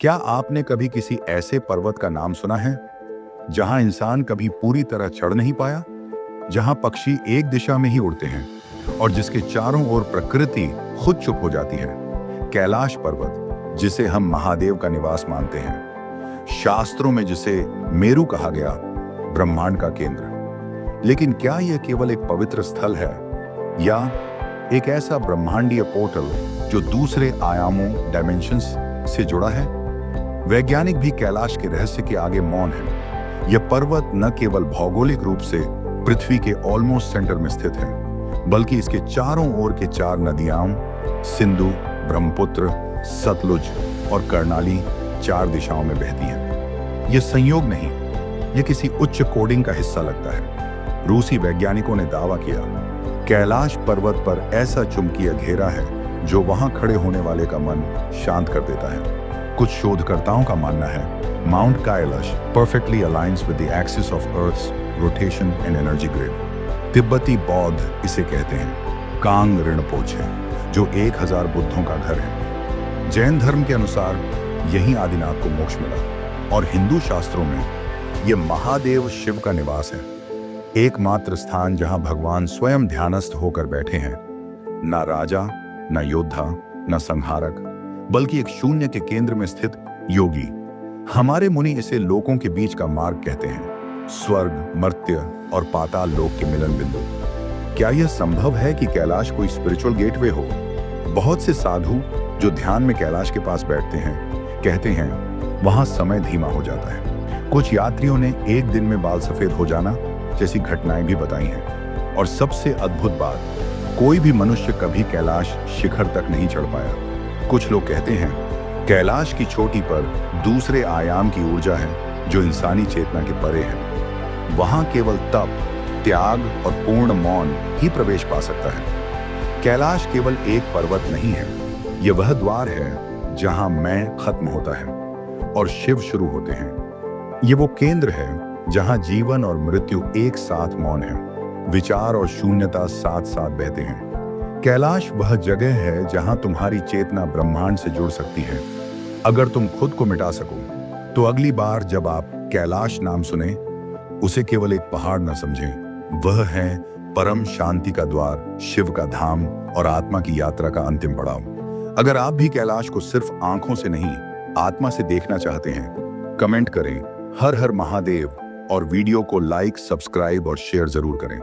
क्या आपने कभी किसी ऐसे पर्वत का नाम सुना है जहां इंसान कभी पूरी तरह चढ़ नहीं पाया, जहां पक्षी एक दिशा में ही उड़ते हैं और जिसके चारों ओर प्रकृति खुद चुप हो जाती है? कैलाश पर्वत, जिसे हम महादेव का निवास मानते हैं, शास्त्रों में जिसे मेरु कहा गया, ब्रह्मांड का केंद्र। लेकिन क्या यह केवल एक पवित्र स्थल है या एक ऐसा ब्रह्मांडीय पोर्टल जो दूसरे आयामों डायमेंशंस से जुड़ा है? वैज्ञानिक भी कैलाश के रहस्य के आगे मौन है। यह पर्वत न केवल भौगोलिक रूप से पृथ्वी के ऑलमोस्ट सेंटर में स्थित है, बल्कि इसके चारों ओर के चार नदियां सिंधु, ब्रह्मपुत्र, सतलुज और कर्णाली चार दिशाओं में बहती हैं। यह संयोग नहीं, यह किसी उच्च कोडिंग का हिस्सा लगता है। रूसी वैज्ञानिकों ने दावा किया, कैलाश पर्वत पर ऐसा चुंबकीय घेरा है जो वहां खड़े होने वाले का मन शांत कर देता है। कुछ शोधकर्ताओं का मानना है Mount Kailash perfectly aligns with the axis of earth's rotation and energy grid. तिब्बती बौद्ध इसे कहते हैं कांग रिनपोचे, जो 1000 बुद्धों का घर है। जैन धर्म के अनुसार यही आदिनाथ को मोक्ष मिला और हिंदू शास्त्रों में यह महादेव शिव का निवास है, एकमात्र स्थान जहां भगवान स्वयं ध्यानस्थ होकर बैठे हैं। न राजा, न योद्धा, न संहारक, बल्कि एक शून्य के केंद्र में स्थित योगी। हमारे मुनि इसे लोकों के बीच का मार्ग कहते हैं, स्वर्ग, मर्त्य और पाताल लोक के मिलन बिंदु। क्या यह संभव है कि कैलाश कोई स्पिरिचुअल गेटवे हो? बहुत से साधु जो ध्यान में कैलाश के पास बैठते हैं कहते हैं वहां समय धीमा हो जाता है। कुछ यात्रियों ने एक दिन में बाल सफेद हो जाना जैसी घटनाएं भी बताई हैं। और सबसे अद्भुत बात, कोई भी मनुष्य कभी कैलाश शिखर तक नहीं चढ़ पाया। कुछ लोग कहते हैं कैलाश की चोटी पर दूसरे आयाम की ऊर्जा है जो इंसानी चेतना के परे है। वहां केवल तप, त्याग और पूर्ण मौन ही प्रवेश पा सकता है। कैलाश केवल एक पर्वत नहीं है, यह वह द्वार है जहां मैं खत्म होता है और शिव शुरू होते हैं। ये वो केंद्र है जहां जीवन और मृत्यु एक साथ मौन है, विचार और शून्यता साथ साथ बहते हैं। कैलाश वह जगह है जहां तुम्हारी चेतना ब्रह्मांड से जुड़ सकती है। अगर तुम खुद को मिटा सको तो अगली बार जब आप कैलाश नाम सुने, उसे केवल एक पहाड़ न समझें। वह है परम शांति का द्वार, शिव का धाम और आत्मा की यात्रा का अंतिम पड़ाव। अगर आप भी कैलाश को सिर्फ आंखों से नहीं, आत्मा से देखना चाहते हैं, कमेंट करें हर हर महादेव और वीडियो को लाइक, सब्सक्राइब और शेयर जरूर करें।